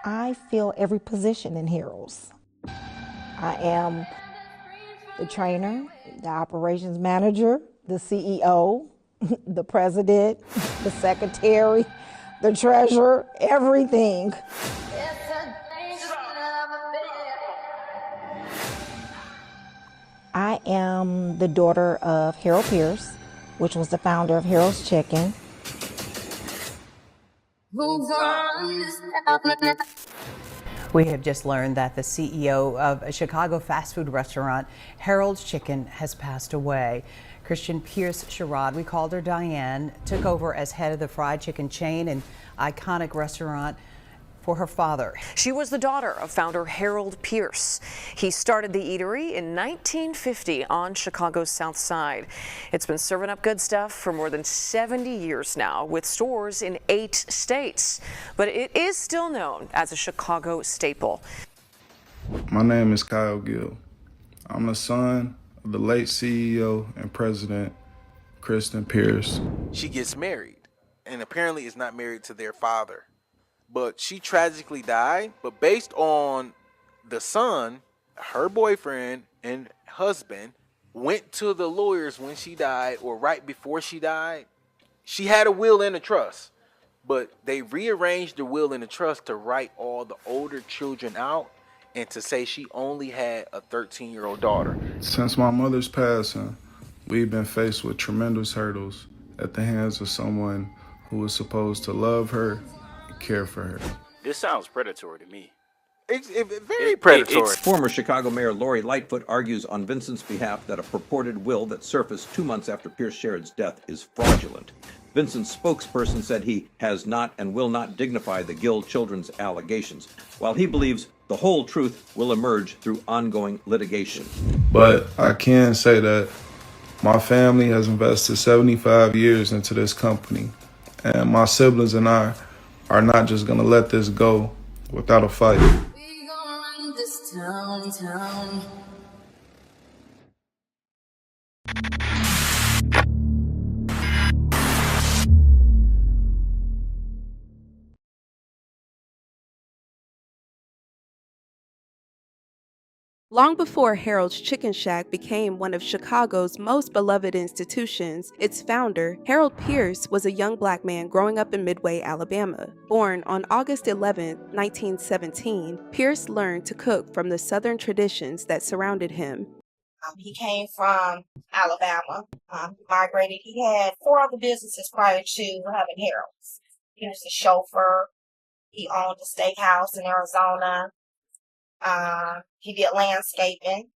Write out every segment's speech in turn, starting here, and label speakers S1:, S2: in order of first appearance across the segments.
S1: I fill every position in Heiress. I am the trainer, the operations manager, the CEO, the president, the secretary, the treasurer, everything. I am the daughter of Harold Pierce, which was the founder of Harold's Chicken.
S2: We have just learned that the CEO of a Chicago fast food restaurant, Harold's Chicken, has passed away. Kristen Pierce-Sherrod, we called her Diane, took over as head of the fried chicken chain and iconic restaurant for her father.
S3: She was the daughter of founder Harold Pierce. He started the eatery in 1950 on Chicago's South Side. It's been serving up good stuff for more than 70 years now, with stores in 8 states. But it is still known as a Chicago staple.
S4: My name is Kyle Gill. I'm the son of the late CEO and president, Kristen Pierce.
S5: She gets married, and apparently is not married to their father. But she tragically died. But based on the son, her boyfriend and husband went to the lawyers when she died, or right before she died. She had a will and a trust, but they rearranged the will and the trust to write all the older children out and to say she only had a 13-year-old daughter.
S4: Since my mother's passing, we've been faced with tremendous hurdles at the hands of someone who was supposed to love her, care for her.
S6: This sounds predatory to me.
S5: It's very predatory.
S7: Former Chicago Mayor Lori Lightfoot argues on Vincent's behalf that a purported will that surfaced 2 months after Pierce-Sherrod's death is fraudulent. Vincent's spokesperson said he has not and will not dignify the Gill children's allegations, while he believes the whole truth will emerge through ongoing litigation.
S4: But I can say that my family has invested 75 years into this company, and my siblings and I are not just gonna let this go without a fight.
S8: We gonna run this town.
S9: Long before Harold's Chicken Shack became one of Chicago's most beloved institutions, its founder, Harold Pierce, was a young black man growing up in Midway, Alabama. Born on August 11, 1917, Pierce learned to cook from the Southern traditions that surrounded him.
S1: He came from Alabama, migrated. He had 4 other businesses prior to having Harold's. He was a chauffeur. He owned a steakhouse in Arizona. He did landscaping.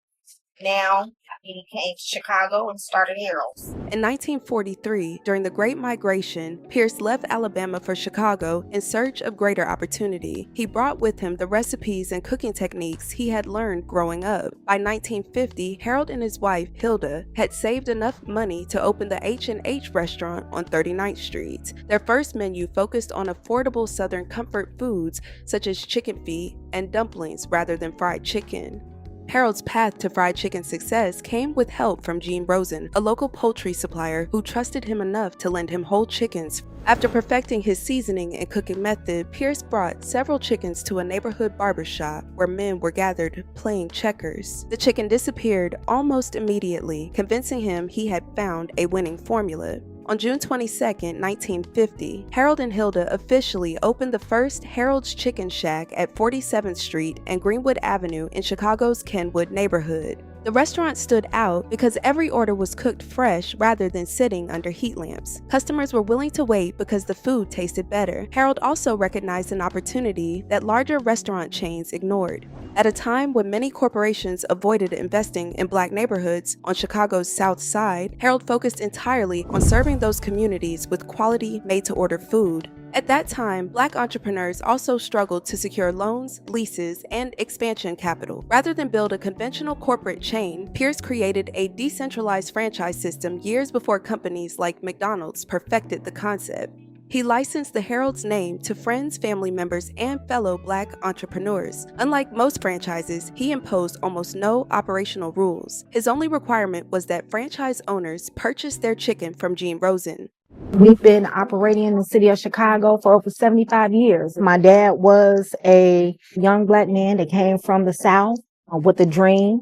S1: Now he came to Chicago and started Heiress.
S9: In 1943, during the Great Migration, Pierce left Alabama for Chicago in search of greater opportunity. He brought with him the recipes and cooking techniques he had learned growing up. By 1950, Harold and his wife, Hilda, had saved enough money to open the H&H restaurant on 39th Street. Their first menu focused on affordable Southern comfort foods such as chicken feet and dumplings rather than fried chicken. Harold's path to fried chicken success came with help from Gene Rosen, a local poultry supplier who trusted him enough to lend him whole chickens. After perfecting his seasoning and cooking method, Pierce brought several chickens to a neighborhood barbershop where men were gathered playing checkers. The chicken disappeared almost immediately, convincing him he had found a winning formula. On June 22, 1950, Harold and Hilda officially opened the first Harold's Chicken Shack at 47th Street and Greenwood Avenue in Chicago's Kenwood neighborhood. The restaurant stood out because every order was cooked fresh rather than sitting under heat lamps. Customers were willing to wait because the food tasted better. Harold also recognized an opportunity that larger restaurant chains ignored. At a time when many corporations avoided investing in black neighborhoods on Chicago's South Side, Harold focused entirely on serving those communities with quality, made-to-order food. At that time, black entrepreneurs also struggled to secure loans, leases, and expansion capital. Rather than build a conventional corporate chain, Pierce created a decentralized franchise system years before companies like McDonald's perfected the concept. He licensed the Harold's name to friends, family members, and fellow black entrepreneurs. Unlike most franchises, he imposed almost no operational rules. His only requirement was that franchise owners purchase their chicken from Gene Rosen.
S1: We've been operating in the city of Chicago for over 75 years. My dad was a young black man that came from the South with a dream,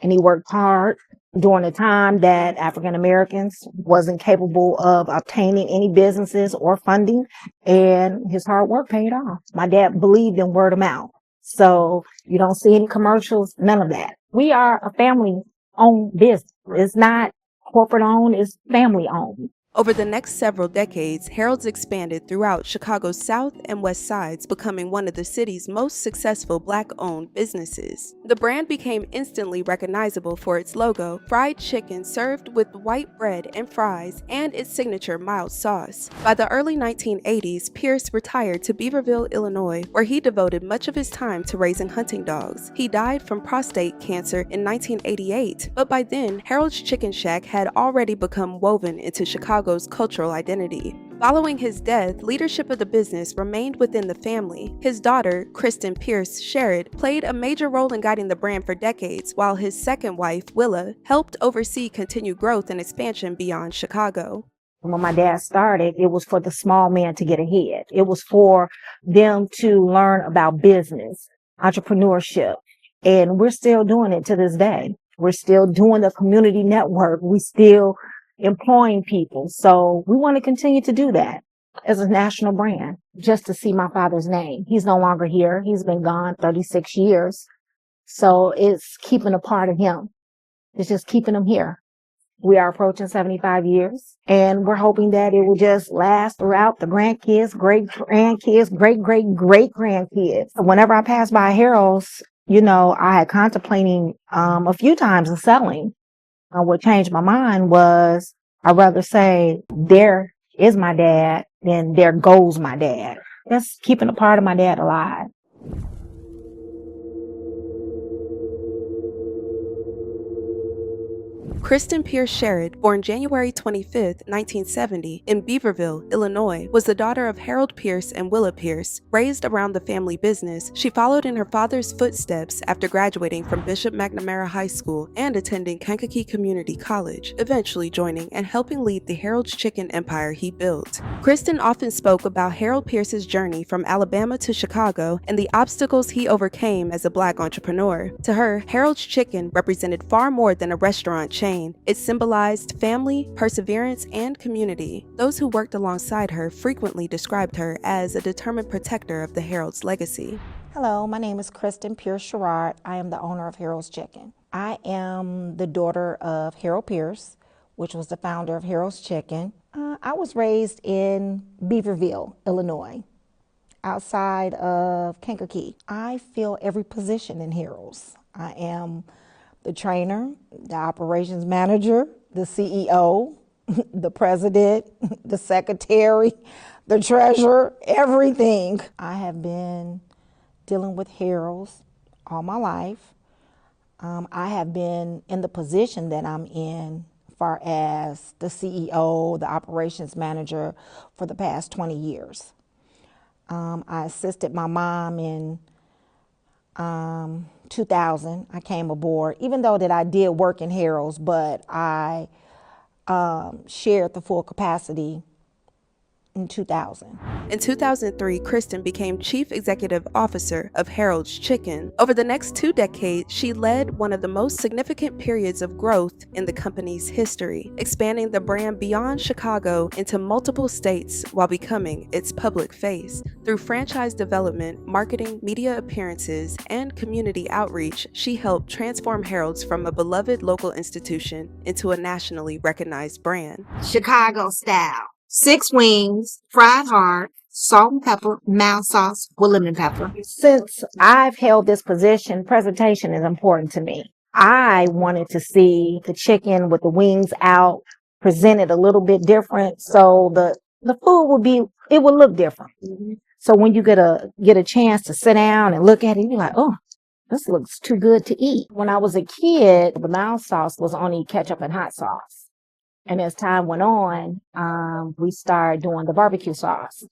S1: and he worked hard during a time that African Americans wasn't capable of obtaining any businesses or funding, and his hard work paid off. My dad believed in word of mouth. So you don't see any commercials, none of that. We are a family-owned business. It's not corporate owned, it's family owned.
S9: Over the next several decades, Heiress expanded throughout Chicago's south and west sides, becoming one of the city's most successful Black-owned businesses. The brand became instantly recognizable for its logo, fried chicken served with white bread and fries, and its signature mild sauce. By the early 1980s, Pierce retired to Beaverville, Illinois, where he devoted much of his time to raising hunting dogs. He died from prostate cancer in 1988, but by then, Heiress Chicken Shack had already become woven into Chicago's cultural identity. Following his death, leadership of the business remained within the family. His daughter, Kristen Pierce-Sherrod, played a major role in guiding the brand for decades, while his second wife, Willa, helped oversee continued growth and expansion beyond Chicago.
S1: When my dad started, it was for the small man to get ahead. It was for them to learn about business, entrepreneurship, and we're still doing it to this day. We're still doing the community network. We still employing people. So we want to continue to do that as a national brand, just to see my father's name. He's no longer here. He's been gone 36 years. So it's keeping a part of him. It's just keeping him here. We are approaching 75 years, and we're hoping that it will just last throughout the grandkids, great-grandkids, great-great-great-grandkids. Whenever I pass by Heiress, I had contemplating a few times of selling. What changed my mind was I'd rather say there is my dad than there goes my dad. That's keeping a part of my dad alive.
S9: Kristen Pierce-Sherrod, born January 25, 1970, in Beaverville, Illinois, was the daughter of Harold Pierce and Willa Pierce. Raised around the family business, she followed in her father's footsteps after graduating from Bishop McNamara High School and attending Kankakee Community College, eventually joining and helping lead the Heiress Chicken empire he built. Kristen often spoke about Harold Pierce's journey from Alabama to Chicago and the obstacles he overcame as a Black entrepreneur. To her, Heiress Chicken represented far more than a restaurant chain. It symbolized family, perseverance, and community. Those who worked alongside her frequently described her as a determined protector of the Heiress legacy.
S1: Hello, my name is Kristen Pierce-Sherrod. I am the owner of Heiress Chicken. I am the daughter of Harold Pierce, which was the founder of Heiress Chicken. I was raised in Beaverville, Illinois, outside of Kankakee. I fill every position in Heiress. I am the trainer, the operations manager, the CEO, the president, the secretary, the treasurer, everything. I have been dealing with Heiress all my life. I have been in the position that I'm in as far as the CEO, the operations manager for the past 20 years. I assisted my mom in 2000. I came aboard, even though that I did work in Heiress, but I shared the full capacity in 2000.
S9: In 2003, Kristen became Chief Executive Officer of Heiress Chicken. Over the next 2 decades, she led one of the most significant periods of growth in the company's history, expanding the brand beyond Chicago into multiple states while becoming its public face. Through franchise development, marketing, media appearances, and community outreach, she helped transform Heiress from a beloved local institution into a nationally recognized brand.
S1: Chicago style. 6 wings, fried hard, salt and pepper, mild sauce with lemon pepper. Since I've held this position, presentation is important to me. I wanted to see the chicken with the wings out presented a little bit different, so the food would look different. So when you get a chance to sit down and look at it, you're like, oh, this looks too good to eat. When I was a kid, the mild sauce was only ketchup and hot sauce. And as time went on, we started doing the barbecue sauce.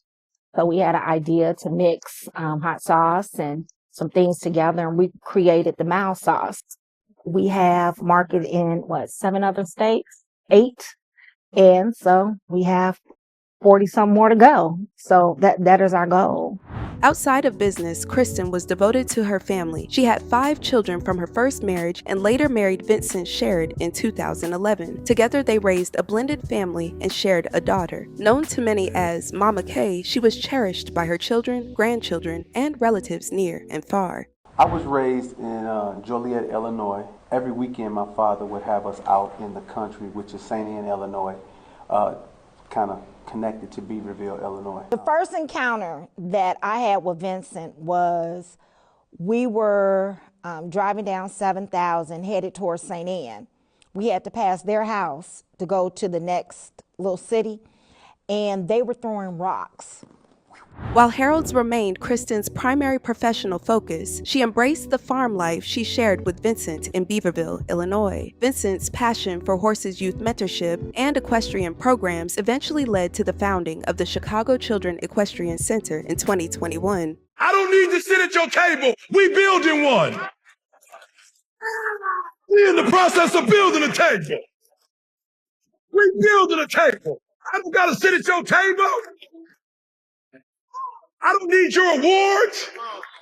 S1: So we had an idea to mix hot sauce and some things together, and we created the mild sauce. We have marketed in, 7 other states? 8. And so we have
S10: 40 some more to go. So that is our goal.
S9: Outside of business, Kristen was devoted to her family. She had 5 children from her first marriage and later married Vincent Sherrod in 2011. Together, they raised a blended family and shared a daughter. Known to many as Mama K, she was cherished by her children, grandchildren, and relatives near and far.
S11: I was raised in Joliet, Illinois. Every weekend, my father would have us out in the country, which is St. Anne, Illinois, kind of connected to Beaverville, Illinois.
S12: The first encounter that I had with Vincent was we were driving down 7,000 headed towards St. Anne. We had to pass their house to go to the next little city, and they were throwing rocks.
S9: While Heiress remained Kristen's primary professional focus, she embraced the farm life she shared with Vincent in Beaverville, Illinois. Vincent's passion for horses youth mentorship and equestrian programs eventually led to the founding of the Chicago Children Equestrian Center in 2021.
S13: I don't need to sit at your table. We building one. We're in the process of building a table. We building a table. I don't gotta sit at your table. I don't need your awards.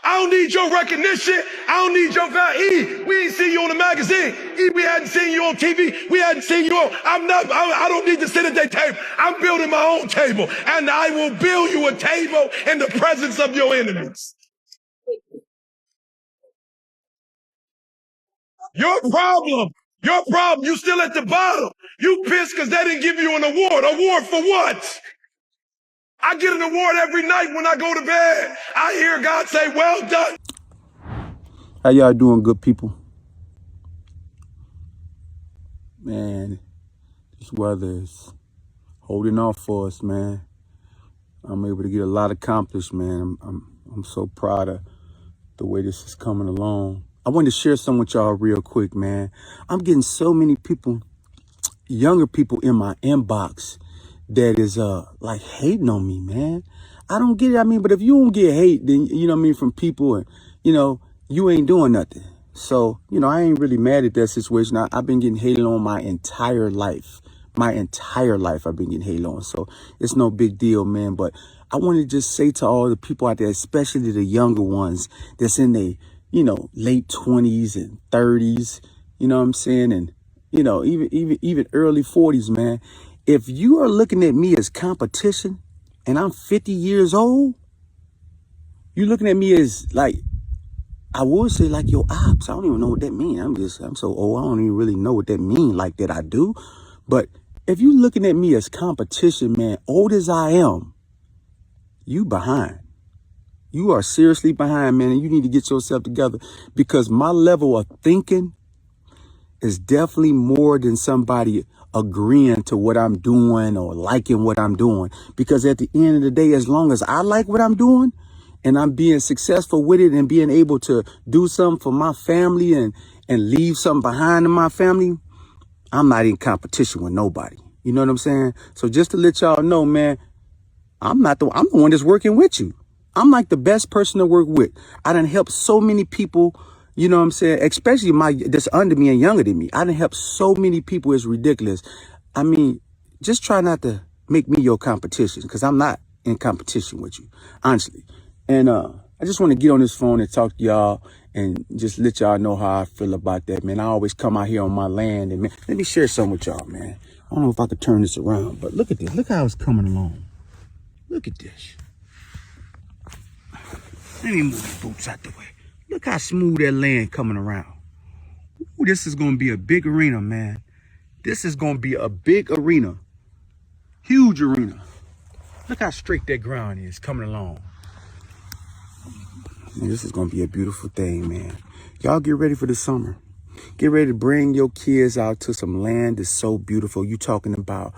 S13: I don't need your recognition. I don't need your value. We ain't seen you on the magazine. We hadn't seen you on TV. We hadn't seen you on. I don't need to sit at that table. I'm building my own table, and I will build you a table in the presence of your enemies. Your problem, you still at the bottom. You pissed because they didn't give you an award. Award for what? I get an award every night when I go to bed. I hear God say, well done.
S14: How y'all doing, good people? Man, this weather is holding off for us, man. I'm able to get a lot accomplished, man. I'm so proud of the way this is coming along. I wanted to share some with y'all real quick, man. I'm getting so many people, younger people in my inbox that is like hating on me, man. I don't get it. I mean, but if you don't get hate, then you know what I mean, from people, and you know, you ain't doing nothing. So, you know, I ain't really mad at that situation. I've been getting hated on my entire life. My entire life I've been getting hated on. So it's no big deal, man. But I want to just say to all the people out there, especially the younger ones that's in their, you know, late 20s and 30s, you know what I'm saying? And, you know, even early 40s, man. If you are looking at me as competition and I'm 50 years old, you're looking at me as like, I would say like your ops. I don't even know what that means. I'm so old. I don't even really know what that means like that I do. But if you're looking at me as competition, man, old as I am, you behind. You are seriously behind, man, and you need to get yourself together because my level of thinking is definitely more than somebody agreeing to what I'm doing or liking what I'm doing. Because at the end of the day, as long as I like what I'm doing and I'm being successful with it and being able to do something for my family and leave something behind in my family, I'm not in competition with nobody. You know what I'm saying? So just to let y'all know, man, I'm the one that's working with you. I'm like the best person to work with. I done helped so many people. You know what I'm saying? Especially that's under me and younger than me. I done helped so many people. It's ridiculous. I mean, just try not to make me your competition because I'm not in competition with you, honestly. And I just want to get on this phone and talk to y'all and just let y'all know how I feel about that, man. I always come out here on my land and, man, let me share something with y'all, man. I don't know if I could turn this around, but look at this. Look how it's coming along. Look at this. Let me move the boots out the way. Look how smooth that land coming around. Ooh, this is going to be a big arena, man. This is going to be a big arena. Huge arena. Look how straight that ground is coming along. Man, this is going to be a beautiful thing, man. Y'all get ready for the summer. Get ready to bring your kids out to some land that's so beautiful. You talking about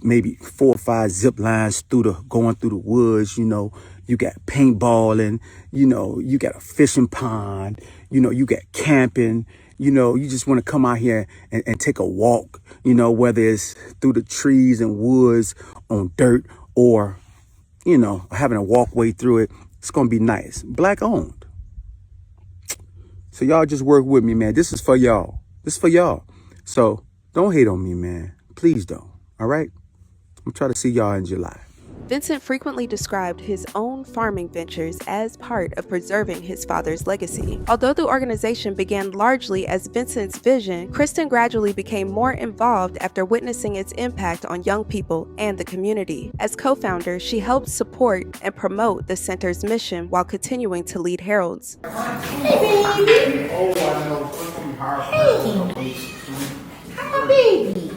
S14: maybe 4 or 5 zip lines going through the woods, you know. You got paintballing, you know, you got a fishing pond, you know, you got camping, you know, you just want to come out here and take a walk, you know, whether it's through the trees and woods on dirt or, you know, having a walkway through it. It's going to be nice. Black owned. So y'all just work with me, man. This is for y'all. This is for y'all. So don't hate on me, man. Please don't. All right. I'm trying to see y'all in July.
S9: Vincent frequently described his own farming ventures as part of preserving his father's legacy. Although the organization began largely as Vincent's vision, Kristen gradually became more involved after witnessing its impact on young people and the community. As co-founder, she helped support and promote the center's mission while continuing to lead Heralds.
S8: Hey, baby. Oh, I know. Hey. I'm a baby.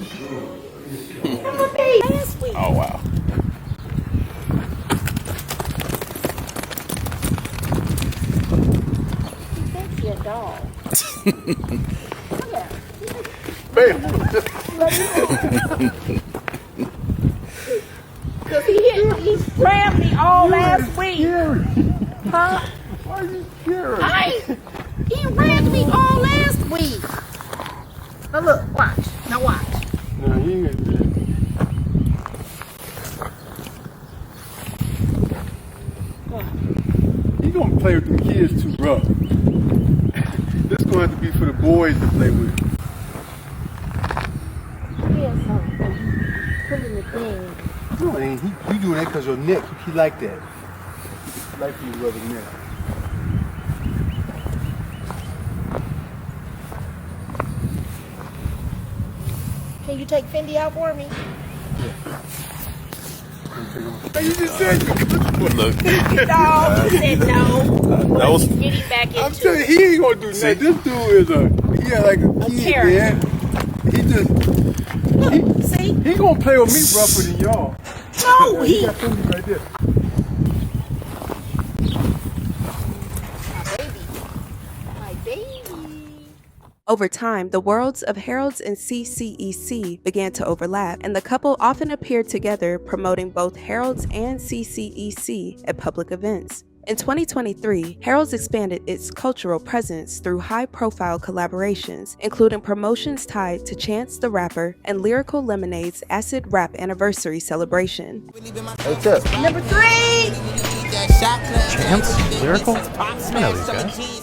S8: I'm a baby.
S6: Oh, wow.
S8: Your dog. Cause he rammed me all last week. Huh?
S14: Why are you scared?
S8: He rammed me all last week. Now look, watch. Now watch.
S14: No, he ain't gonna do that. He gonna play with them kids too rough. This gonna have to be for the boys to play with.
S8: Here's something. Pulling the thing.
S14: No, it ain't. You doing that because your neck. He like that. He like you rub his neck.
S8: Can you take Fendi out for me?
S14: Hey, you just said
S6: Look.
S8: No, he said no.
S6: That was.
S8: Get him back into
S14: I'm telling you, he ain't gonna do nothing. This dude is like a kid,
S8: character.
S14: man. He just,
S8: See?
S14: he gonna play with me rougher than y'all.
S8: No,
S14: He got Fendi right there.
S8: My baby.
S9: Over time, the worlds of Heralds and CCEC began to overlap, and the couple often appeared together promoting both Heralds and CCEC at public events. In 2023, Heralds expanded its cultural presence through high-profile collaborations, including promotions tied to Chance the Rapper and Lyrical Lemonade's Acid Rap Anniversary celebration.
S14: What's up?
S8: Number 3.
S6: Chance? Lyrical? I know these guys.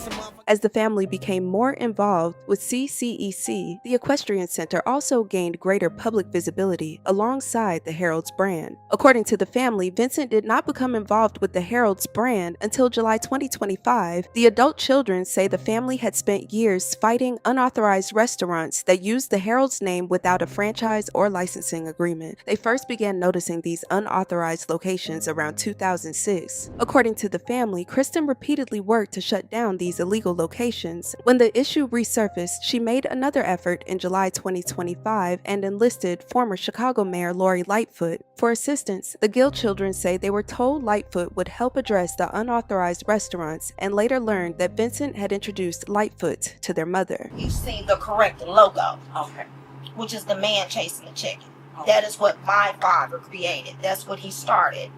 S9: As the family became more involved with CCEC, the Equestrian Center also gained greater public visibility alongside the Heralds brand. According to the family, Vincent did not become involved with the Heralds brand until July 2025. The adult children say the family had spent years fighting unauthorized restaurants that used the Heralds name without a franchise or licensing agreement. They first began noticing these unauthorized locations around 2006. According to the family, Kristen repeatedly worked to shut down these illegal locations. When the issue resurfaced, she made another effort in July 2025 and enlisted former Chicago Mayor Lori Lightfoot for assistance. The Gill children say they were told Lightfoot would help address the unauthorized restaurants and later learned that Vincent had introduced Lightfoot to their mother.
S1: You see the correct logo, okay, which is the man chasing the chicken. That is what my father created. That's what he started.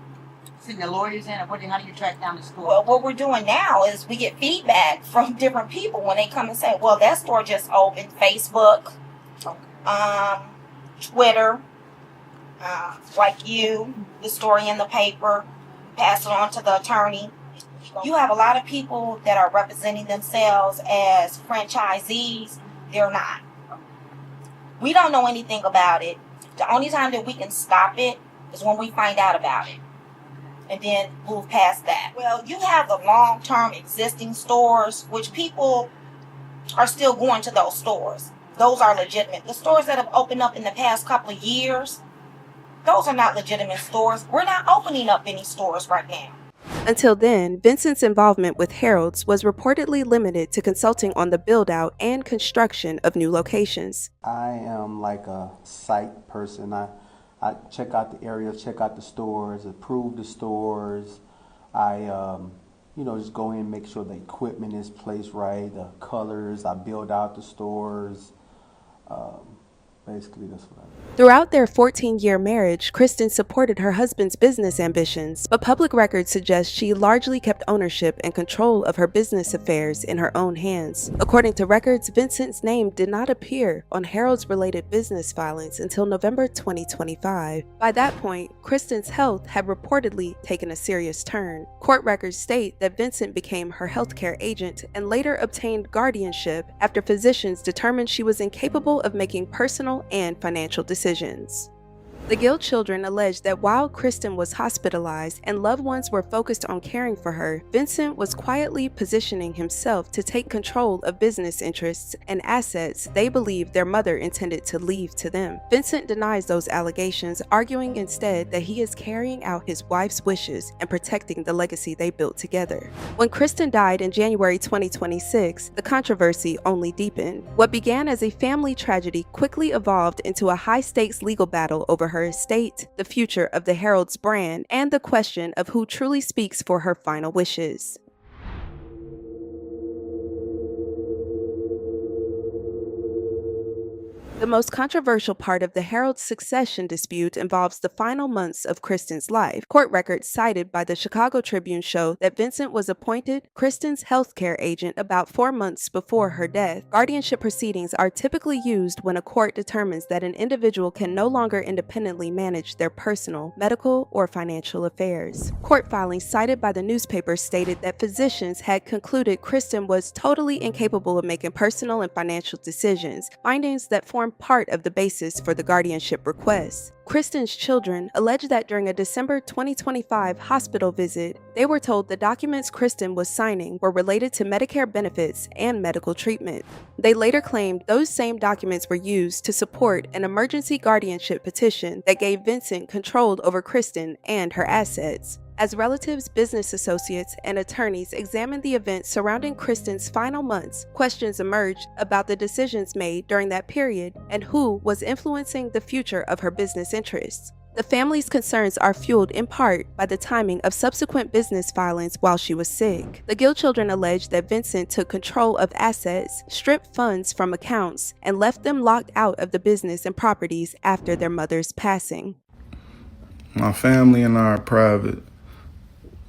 S15: The lawyers in, or how do you track down the store?
S1: Well, what we're doing now is we get feedback from different people when they come and say, well, that store just opened. Facebook, Twitter, like you, the story in the paper, pass it on to the attorney. You have a lot of people that are representing themselves as franchisees. They're not. We don't know anything about it. The only time that we can stop it is when we find out about it, and then move past that. Well, you have the long-term existing stores, which people are still going to those stores. Those are legitimate. The stores that have opened up in the past couple of years, those are not legitimate stores. We're not opening up any stores right now.
S9: Until then, Vincent's involvement with Heralds was reportedly limited to consulting on the build-out and construction of new locations.
S11: I am like a site person. I check out the area, check out the stores, approve the stores. I, just go in, make sure the equipment is placed right, the colors. I build out the stores. Basically, that's what I do.
S9: Throughout their 14-year marriage, Kristen supported her husband's business ambitions, but public records suggest she largely kept ownership and control of her business affairs in her own hands. According to records, Vincent's name did not appear on Heralds-related business filings until November 2025. By that point, Kristen's health had reportedly taken a serious turn. Court records state that Vincent became her healthcare agent and later obtained guardianship after physicians determined she was incapable of making personal and financial decisions. The Gill children alleged that while Kristen was hospitalized and loved ones were focused on caring for her, Vincent was quietly positioning himself to take control of business interests and assets they believed their mother intended to leave to them. Vincent denies those allegations, arguing instead that he is carrying out his wife's wishes and protecting the legacy they built together. When Kristen died in January 2026, the controversy only deepened. What began as a family tragedy quickly evolved into a high-stakes legal battle over her estate, the future of the Heiress brand, and the question of who truly speaks for her final wishes. The most controversial part of the Heiress succession dispute involves the final months of Kristen's life. Court records cited by the Chicago Tribune show that Vincent was appointed Kristen's healthcare agent about 4 months before her death. Guardianship proceedings are typically used when a court determines that an individual can no longer independently manage their personal, medical, or financial affairs. Court filings cited by the newspaper stated that physicians had concluded Kristen was totally incapable of making personal and financial decisions, findings that formed part of the basis for the guardianship request. Kristen's children alleged that during a December 2025 hospital visit, they were told the documents Kristen was signing were related to Medicare benefits and medical treatment. They later claimed those same documents were used to support an emergency guardianship petition that gave Vincent control over Kristen and her assets. As relatives, business associates, and attorneys examined the events surrounding Kristen's final months, questions emerged about the decisions made during that period and who was influencing the future of her business interests. The family's concerns are fueled in part by the timing of subsequent business filings while she was sick. The Gill children alleged that Vincent took control of assets, stripped funds from accounts, and left them locked out of the business and properties after their mother's passing.
S4: My family and I are private.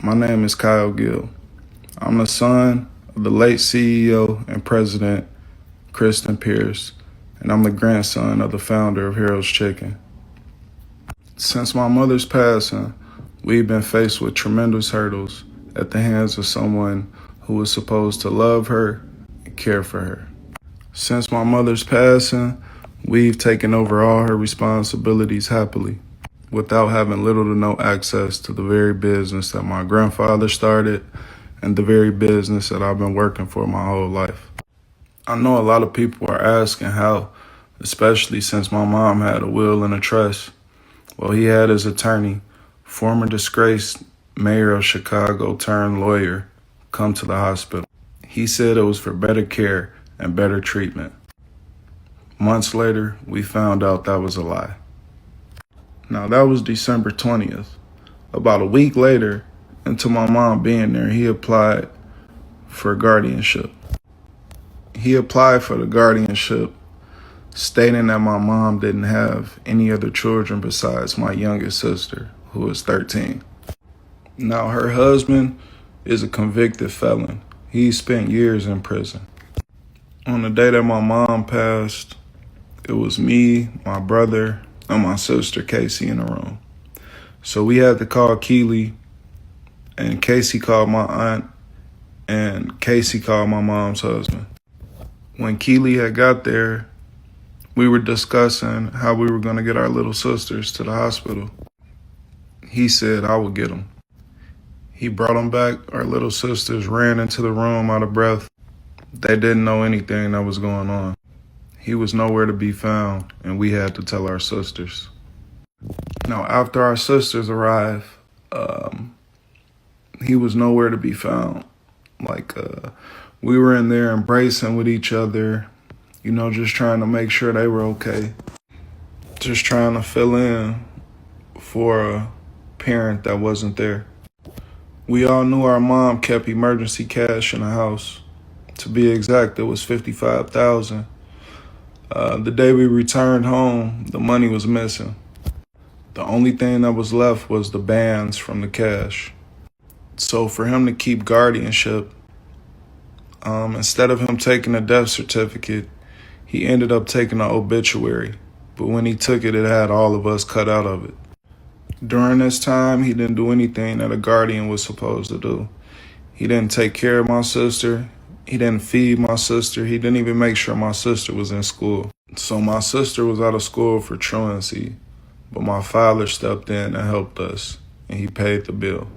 S4: My name is Kyle Gill. I'm the son of the late CEO and president, Kristen Pierce, and I'm the grandson of the founder of Heiress Chicken. Since my mother's passing, we've been faced with tremendous hurdles at the hands of someone who was supposed to love her and care for her. Since my mother's passing, we've taken over all her responsibilities happily, without having little to no access to the very business that my grandfather started and the very business that I've been working for my whole life. I know a lot of people are asking how, especially since my mom had a will and a trust. Well, he had his attorney, former disgraced mayor of Chicago turned lawyer, come to the hospital. He said it was for better care and better treatment. Months later, we found out that was a lie. Now, that was December 20th. About a week later, into my mom being there, he applied for guardianship. He applied for the guardianship, stating that my mom didn't have any other children besides my youngest sister, who was 13. Now, her husband is a convicted felon. He spent years in prison. On the day that my mom passed, it was me, my brother, and my sister Casey in the room. So we had to call Keely, and Casey called my aunt, and Casey called my mom's husband. When Keely had got there, we were discussing how we were going to get our little sisters to the hospital. He said I would get them. He brought them back. Our little sisters ran into the room out of breath. They didn't know anything that was going on. He was nowhere to be found, and we had to tell our sisters. Now, after our sisters arrived, he was nowhere to be found. We were in there embracing with each other, just trying to make sure they were okay. Just trying to fill in for a parent that wasn't there. We all knew our mom kept emergency cash in the house. To be exact, it was $55,000. The day we returned home, the money was missing. The only thing that was left was the bands from the cash. So for him to keep guardianship, instead of him taking a death certificate, he ended up taking an obituary. But when he took it, it had all of us cut out of it. During this time, he didn't do anything that a guardian was supposed to do. He didn't take care of my sister. He didn't feed my sister. He didn't even make sure my sister was in school. So my sister was out of school for truancy. but my father stepped in and helped us, and he paid the bill.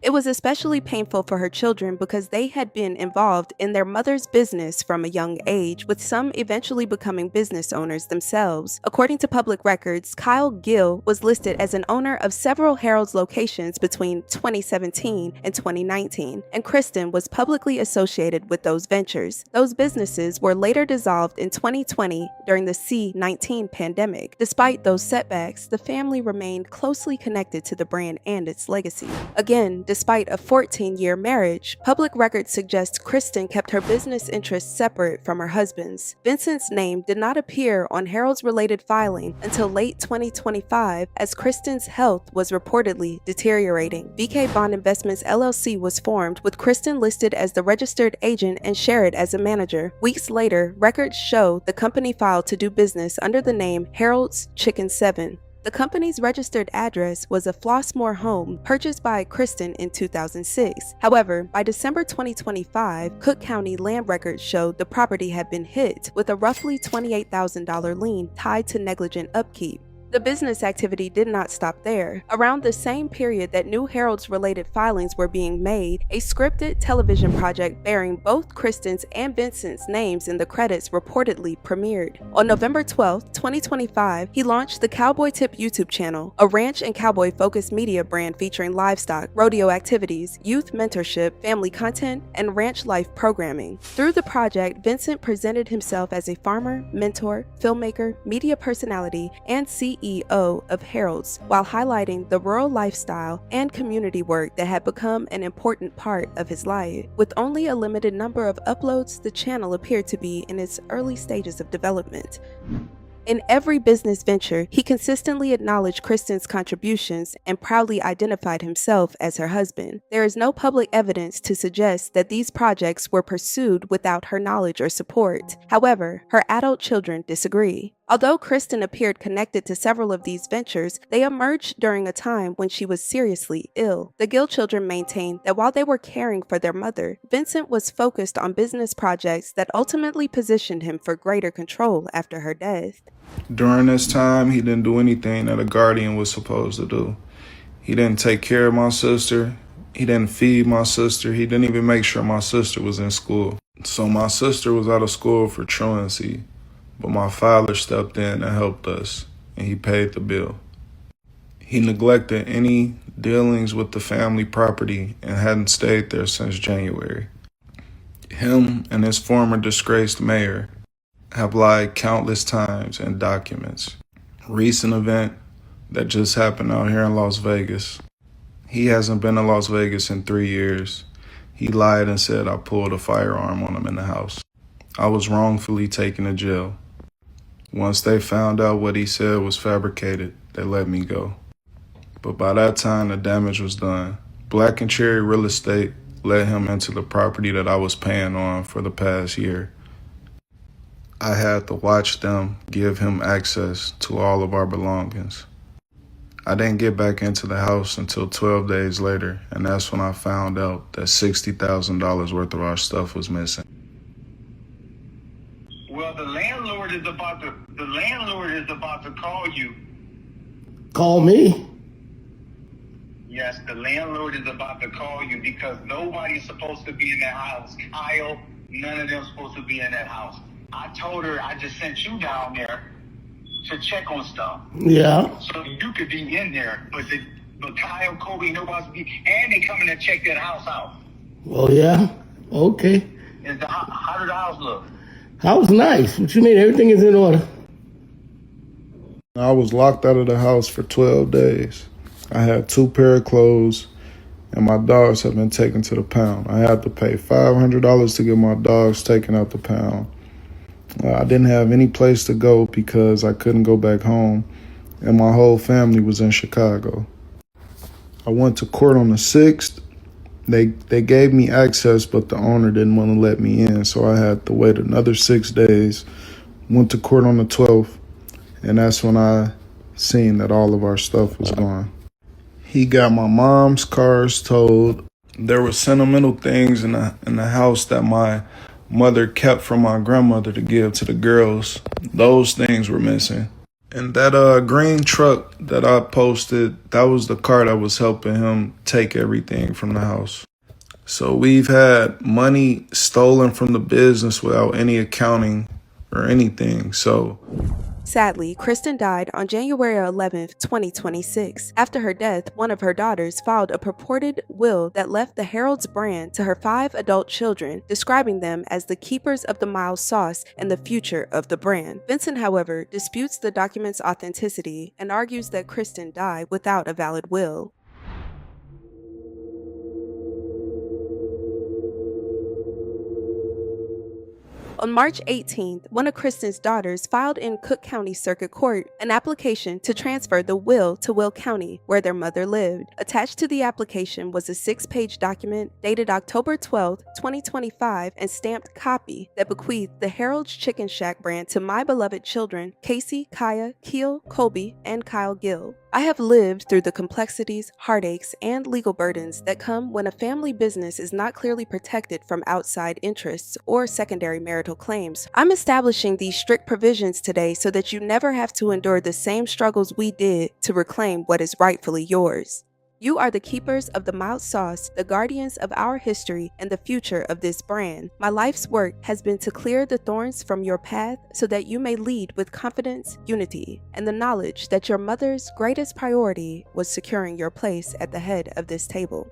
S9: It was especially painful for her children because they had been involved in their mother's business from a young age, with some eventually becoming business owners themselves. According to public records, Kyle Gill was listed as an owner of several Harold's locations between 2017 and 2019, and Kristen was publicly associated with those ventures. Those businesses were later dissolved in 2020 during the C-19 pandemic. Despite those setbacks, the family remained closely connected to the brand and its legacy. Again, despite a 14-year marriage, public records suggest Kristen kept her business interests separate from her husband's. Vincent's name did not appear on Harold's related filing until late 2025, as Kristen's health was reportedly deteriorating. BK Bond Investments LLC was formed, with Kristen listed as the registered agent and Sherrod as a manager. Weeks later, records show the company filed to do business under the name Harold's Chicken 7. The company's registered address was a Flossmoor home purchased by Kristen in 2006. However, by December 2025, Cook County land records showed the property had been hit with a roughly $28,000 lien tied to negligent upkeep. The business activity did not stop there. Around the same period that new Harold's related filings were being made, a scripted television project bearing both Kristen's and Vincent's names in the credits reportedly premiered. On November 12, 2025, he launched the Cowboy Tip YouTube channel, a ranch and cowboy focused media brand featuring livestock, rodeo activities, youth mentorship, family content, and ranch life programming. Through the project, Vincent presented himself as a farmer, mentor, filmmaker, media personality, and CEO of Harold's, while highlighting the rural lifestyle and community work that had become an important part of his life. With only a limited number of uploads, the channel appeared to be in its early stages of development. In every business venture, he consistently acknowledged Kristen's contributions and proudly identified himself as her husband. There is no public evidence to suggest that these projects were pursued without her knowledge or support. However, her adult children disagree. Although Kristen appeared connected to several of these ventures, they emerged during a time when she was seriously ill. The Gill children maintained that while they were caring for their mother, Vincent was focused on business projects that ultimately positioned him for greater control after her death.
S4: During this time, he didn't do anything that a guardian was supposed to do. He didn't take care of my sister. He didn't feed my sister. He didn't even make sure my sister was in school. So my sister was out of school for truancy. But my father stepped in and helped us, and he paid the bill. He neglected any dealings with the family property and hadn't stayed there since January. Him and his former disgraced mayor have lied countless times in documents. Recent event that just happened out here in Las Vegas. He hasn't been to Las Vegas in 3 years. He lied and said I pulled a firearm on him in the house. I was wrongfully taken to jail. Once they found out what he said was fabricated, they let me go. But by that time, the damage was done. Black and Cherry Real Estate let him into the property that I was paying on for the past year. I had to watch them give him access to all of our belongings. I didn't get back into the house until 12 days later, and that's when I found out that $60,000 worth of our stuff was missing.
S16: Well, the landlord is about to call you.
S13: Call me?
S16: Yes, the landlord is about to call you because nobody's supposed to be in that house. Kyle, none of them supposed to be in that house. I told her I just sent you down there to check on stuff.
S13: Yeah.
S16: So you could be in there, but Kyle, Kobe, nobody's and they coming to check that house out.
S13: Oh, yeah? Okay.
S16: How did the house look?
S13: House nice. What you mean? Everything is in order.
S4: I was locked out of the house for 12 days. I had 2 pair of clothes, and my dogs have been taken to the pound. I had to pay $500 to get my dogs taken out the pound. I didn't have any place to go because I couldn't go back home, and my whole family was in Chicago. I went to court on the 6th. They gave me access, but the owner didn't want to let me in, so I had to wait another 6 days. Went to court on the 12th, and that's when I seen that all of our stuff was gone. He got my mom's cars towed. There were sentimental things in the house that my mother kept from my grandmother to give to the girls. Those things were missing. And that green truck that I posted, that was the car that was helping him take everything from the house. So we've had money stolen from the business without any accounting or anything. So
S9: Sadly, Kristen died on January 11, 2026. After her death, one of her daughters filed a purported will that left the Heiress brand to her 5 adult children, describing them as the keepers of the mild sauce and the future of the brand. Vincent, however, disputes the document's authenticity and argues that Kristen died without a valid will. On March 18th, one of Kristen's daughters filed in Cook County Circuit Court an application to transfer the will to Will County, where their mother lived. Attached to the application was a 6-page document dated October 12, 2025, and stamped copy that bequeathed the Heiress Chicken Shack brand to my beloved children, Casey, Kaya, Keel, Colby, and Kyle Gill. I have lived through the complexities, heartaches, and legal burdens that come when a family business is not clearly protected from outside interests or secondary marital claims. I'm establishing these strict provisions today so that you never have to endure the same struggles we did to reclaim what is rightfully yours. You are the keepers of the mild sauce, the guardians of our history, and the future of this brand. My life's work has been to clear the thorns from your path so that you may lead with confidence, unity, and the knowledge that your mother's greatest priority was securing your place at the head of this table.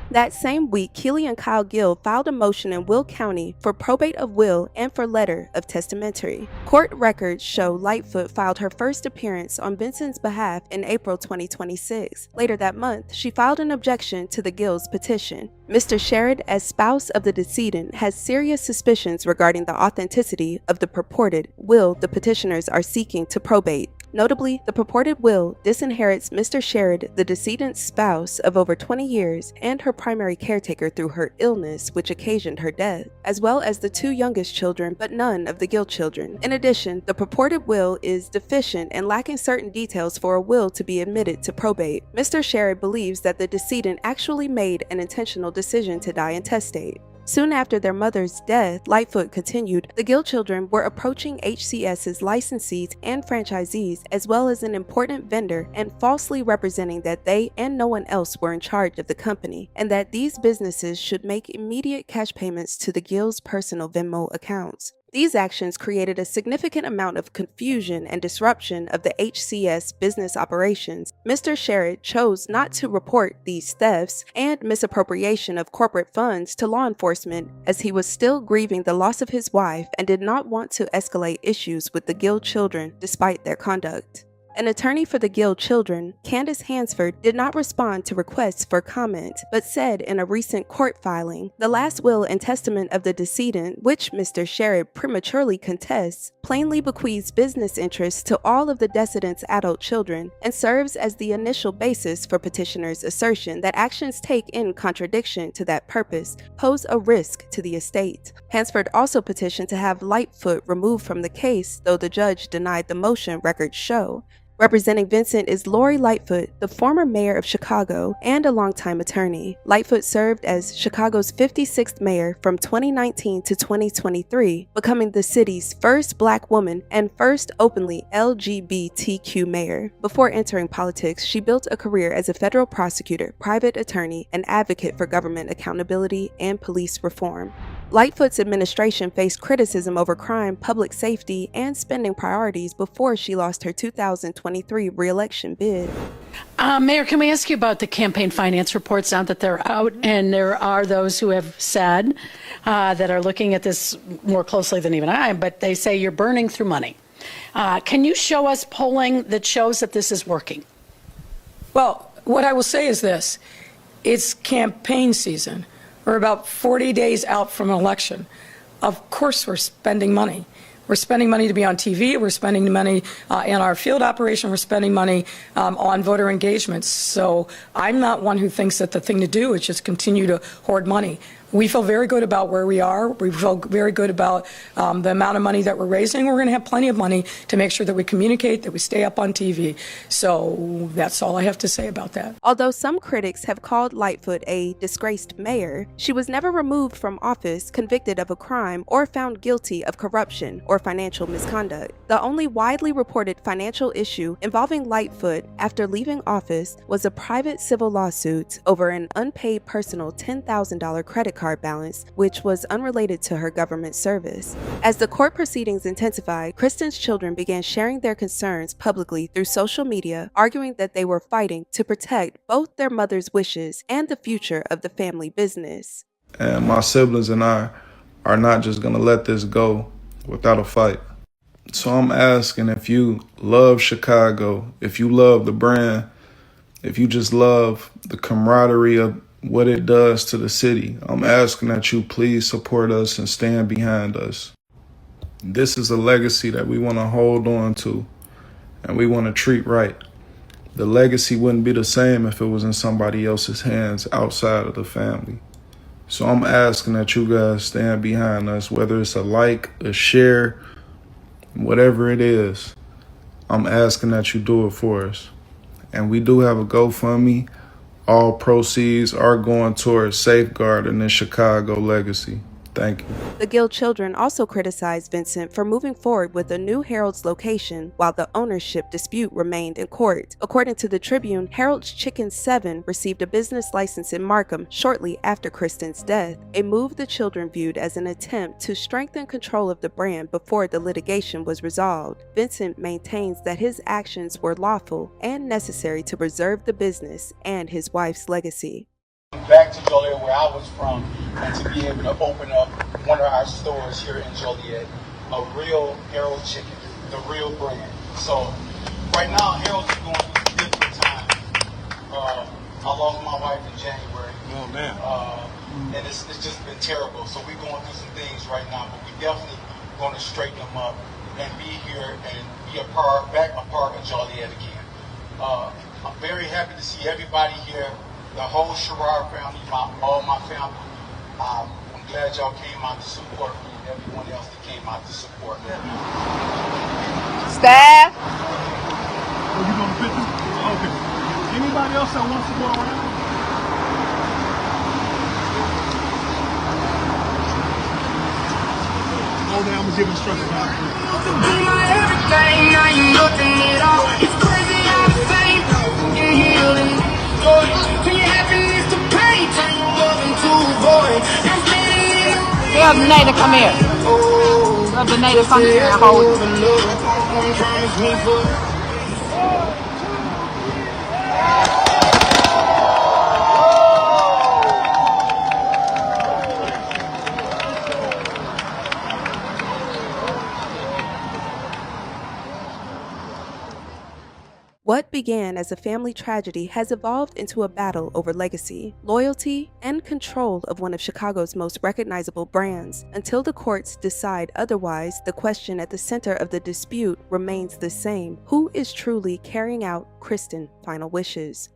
S9: That same week, Keely and Kyle Gill filed a motion in Will County for probate of will and for letter of testamentary. Court records show Lightfoot filed her first appearance on Vincent's behalf in April 2026. Later that month, she filed an objection to the Gills' petition. Mr. Sherrod, as spouse of the decedent, has serious suspicions regarding the authenticity of the purported will the petitioners are seeking to probate. Notably, the purported will disinherits Mr. Sherrod, the decedent's spouse of over 20 years, and her primary caretaker through her illness, which occasioned her death, as well as the 2 youngest children, but none of the Gill children. In addition, the purported will is deficient and lacking certain details for a will to be admitted to probate. Mr. Sherrod believes that the decedent actually made an intentional decision to die intestate. Soon after their mother's death, Lightfoot continued, the Gill children were approaching HCS's licensees and franchisees as well as an important vendor and falsely representing that they and no one else were in charge of the company and that these businesses should make immediate cash payments to the Gill's personal Venmo accounts. These actions created a significant amount of confusion and disruption of the HCS business operations. Mr. Sherrod chose not to report these thefts and misappropriation of corporate funds to law enforcement as he was still grieving the loss of his wife and did not want to escalate issues with the Gill children despite their conduct. An attorney for the Gill children, Candace Hansford, did not respond to requests for comment, but said in a recent court filing, the last will and testament of the decedent, which Mr. Sherrod prematurely contests, plainly bequeaths business interests to all of the decedent's adult children and serves as the initial basis for petitioner's assertion that actions take in contradiction to that purpose pose a risk to the estate. Hansford also petitioned to have Lightfoot removed from the case, though the judge denied the motion, records show. Representing Vincent is Lori Lightfoot, the former mayor of Chicago and a longtime attorney. Lightfoot served as Chicago's 56th mayor from 2019 to 2023, becoming the city's first Black woman and first openly LGBTQ mayor. Before entering politics, she built a career as a federal prosecutor, private attorney, and advocate for government accountability and police reform. Lightfoot's administration faced criticism over crime, public safety, and spending priorities before she lost her 2023 re-election bid.
S17: Mayor, can we ask you about the campaign finance reports now that they're out? And there are those who have said that are looking at this more closely than even I am, but they say you're burning through money. Can you show us polling that shows that this is working?
S18: Well, what I will say is this. It's campaign season. We're about 40 days out from an election. Of course we're spending money. We're spending money to be on TV. We're spending money in our field operation. We're spending money on voter engagements. So I'm not one who thinks that the thing to do is just continue to hoard money. We feel very good about where we are. We feel very good about the amount of money that we're raising. We're going to have plenty of money to make sure that we communicate, that we stay up on TV. So that's all I have to say about that.
S9: Although some critics have called Lightfoot a disgraced mayor, she was never removed from office, convicted of a crime, or found guilty of corruption or financial misconduct. The only widely reported financial issue involving Lightfoot after leaving office was a private civil lawsuit over an unpaid personal $10,000 credit card balance, which was unrelated to her government service. As the court proceedings intensified, Kristen's children began sharing their concerns publicly through social media, arguing that they were fighting to protect both their mother's wishes and the future of the family business.
S4: And my siblings and I are not just going to let this go without a fight. So I'm asking, if you love Chicago, if you love the brand, if you just love the camaraderie of what it does to the city, I'm asking that you please support us and stand behind us. This is a legacy that we want to hold on to and we want to treat right. The legacy wouldn't be the same if it was in somebody else's hands outside of the family. So I'm asking that you guys stand behind us, whether it's a like, a share, whatever it is. I'm asking that you do it for us. And we do have a GoFundMe. All proceeds are going towards safeguarding the Chicago legacy. Thank you.
S9: The Gill children also criticized Vincent for moving forward with a new Harold's location while the ownership dispute remained in court. According to the Tribune, Harold's Chicken 7 received a business license in Markham shortly after Kristen's death, a move the children viewed as an attempt to strengthen control of the brand before the litigation was resolved. Vincent maintains that his actions were lawful and necessary to preserve the business and his wife's legacy.
S11: Back to Joliet, where I was from, and to be able to open up one of our stores here in Joliet, a real Harold chicken, the real brand. So right now, Harold's going through a difficult time. I lost my wife in January.
S13: Oh man.
S11: And it's just been terrible. So we're going through some things right now, but we definitely going to straighten them up and be here and be a part of Joliet again. I'm very happy to see everybody here. The whole Sherrod family, all my family. I'm glad y'all came out to support me and everyone else that came out to support me.
S8: Staff?
S13: Oh, you going to fit this? Okay. Anybody else that wants to go around? Oh, now I'm going to give instructions out here.
S19: Everything, now you looking it up. It's crazy how the same person can heal and
S8: tell Danae to come here. Tell Danae to come here and hold it.
S9: What began as a family tragedy has evolved into a battle over legacy, loyalty, and control of one of Chicago's most recognizable brands. Until the courts decide otherwise, the question at the center of the dispute remains the same: who is truly carrying out Kristen's final wishes?